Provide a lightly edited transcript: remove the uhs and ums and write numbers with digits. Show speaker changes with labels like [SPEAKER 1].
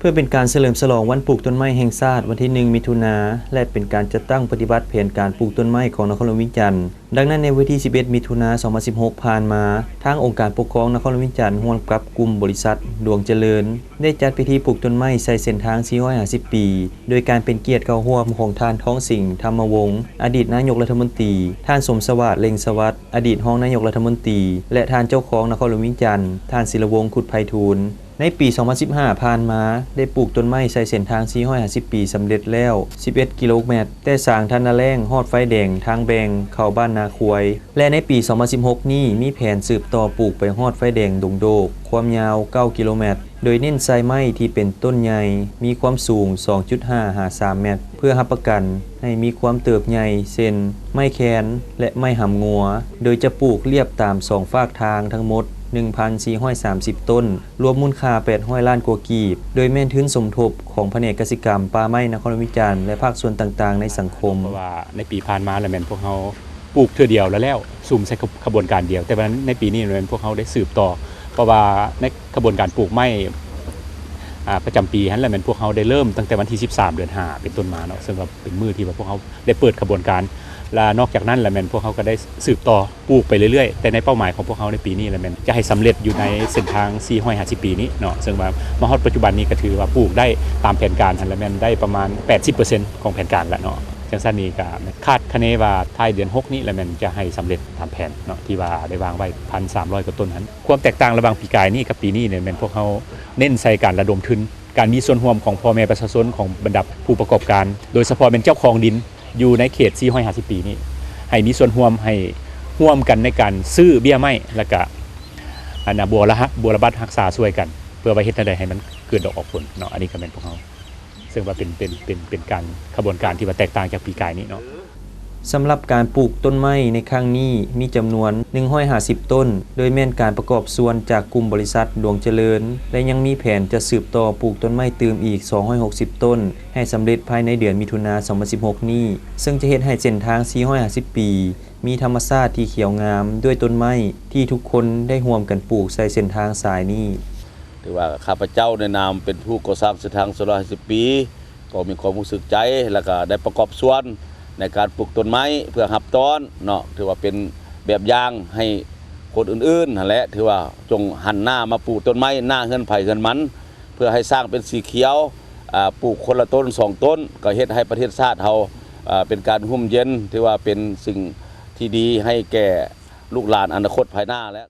[SPEAKER 1] พื่อเป็นการเฉลิมฉลองวันปลูกต้นไม้แห่งชาติวันที่1มิถุนายนและเป็นการจัดตั้งปฏิบัติแผนการปลูกต้นไม้ของนครหลวงวิจันทร์ดังนั้นในวันที่11มิถุนายน2016ผ่านมาทางองค์การปกครองนครหลวงวิจันทร์ร่วมกับกลุ่มบริษัทดวงเจริญได้จัดพิธีปลูกต้นไม้ใส่เส้นทาง450ปีโดยการเป็นเกียรติเข้าร่วมของท่านท้องสิงห์ธรรมวงศ์อดีตนายกรัฐมนตรีท่านสมสวัสดิ์เล็งสวัสดิ์อดีตรองนายกรัฐมนตรีและท่านเจ้าของนครหลวงวิจันทร์ท่านศิลวงศ์ขุดไพฑูรย์ในปี 2015 ผ่านมาได้ปลูกต้นไม้ใส่เส้นทาง450ปีสำเร็จแล้ว11กิโลเมตรแต่สร้างทันนาแรงฮอดไฟแดงทางแบงเข้าบ้านนาควยและในปี 2016 นี้มีแผนสืบต่อปลูกไปฮอดไฟแดงดงโดกความยาว9กิโลเมตรโดยเน้นใส่ไม้ที่เป็นต้นใหญ่มีความสูง 2.5 หา 3 เมตรเพื่อรับประกันให้มีความเติบใหญ่เช่นไม้แคนและไม้หำงัวโดยจะปลูกเรียบตาม2ฝากทางทั้งหมด1,430 ต้นรวมมูลค่า800ล้านกว่ากีบโดยแม่นทุนสมทบของแผนกเกษตรกรรมป่าไม้นครหลวงวิจันทร์และภาคส่วนต่างๆในสังคม
[SPEAKER 2] เพราะว่าในปีผ่านมาแล้วแม่นพวกเขาปลูกเทื่อเดียวแล้วซุ่มใช้ขบวนการเดียวแต่ว่าในปีนี้แม่นพวกเขาได้สืบต่อเพราะว่าในขบวนการปลูกไม้ประจำปีนั้นแหละแม่นพวกเขาได้เริ่มตั้งแต่วันที่13เดือน5เป็นต้นมาเนาะซึ่งก็เป็นมื้อที่ว่าพวกเขาได้เปิดขบวนการและนอกจากนั้นแหละแม่นพวกเขาก็ได้สืบต่อปลูกไปเรื่อยๆแต่ในเป้าหมายของพวกเขาในปีนี้แหละแม่นจะให้สำเร็จอยู่ในเส้นทาง450ปีนี้เนาะซึ่งว่ามาฮอดปัจจุบันนี้ก็ถือว่าปลูกได้ตามแผนการและแม่นได้ประมาณ 80% ของแผนการแล้วเนาะจังซั่นนี้ก็คาดคะเนว่าท้ายเดือน6นี้แหละแม่นจะให้สำเร็จตามแผนเนาะที่ว่าได้วางไว้ 1,300 กว่าต้นนั้นความแตกต่างระหว่างปีกายนี้กับปีนี้เนี่ยแม่นพวกเขาเน้นใส่การระดมทุนการมีส่วนร่วมของพ่อแม่ประชาชนของบรรดาผู้ประกอบการโดยเฉพาะเป็นเจ้าของดินอยู่ในเขต450ปีนี้ให้มีส่วนร่วมให้ร่วมกันในการซื้อเบี้ยไม้แล้วก็บัวระบาดรักษาช่วยกันเพื่อไว้เฮ็ดให้ได้ให้มันเกิดดอกออกผลเนาะอันนี้ก็เป็นพวกเขาซึ่งว่าเป็นการขบวนการที่ว่าแตกต่างจากปีกายนี้เนาะ
[SPEAKER 1] สำหรับการปลูกต้นไม้ในครั้งนี้มีจำนวน150ต้นโดยแม่นการประกอบส่วนจากกลุ่มบริษัทดวงเจริญและยังมีแผนจะสืบต่อปลูกต้นไม้เติมอีก260ต้นให้สำเร็จภายในเดือนมิถุนายน2016นี้ซึ่งจะเฮ็ดให้เส้นทาง450ปีมีธรรมชาติที่เขียวงามด้วยต้นไม้ที่ทุกคนได้ร่วมกันปลูกใส่เส้นทางสายนี้
[SPEAKER 3] ถือว่าข้าพเจ้าในนามเป็นผู้ก่อสร้างเส้นทาง450ปีก็มีความรู้สึกใจแล้วก็ได้ประกอบส่วนในการปลูกต้นไม้เพื่อหับต้อนเนาะถือว่าเป็นแบบอย่างให้คนอื่นๆนั่นแหละถือว่าจงหันหน้ามาปลูกต้นไม้หน้าเฮือนไผ่เฮือนมันเพื่อให้สร้างเป็นสีเขียวปลูกคนละต้น2ต้นก็เฮ็ดให้ประเทศชาติเราเป็นการร่มเย็นถือว่าเป็นสิ่งที่ดีให้แก่ลูกหลานอนาคตภายหน้าแล้ว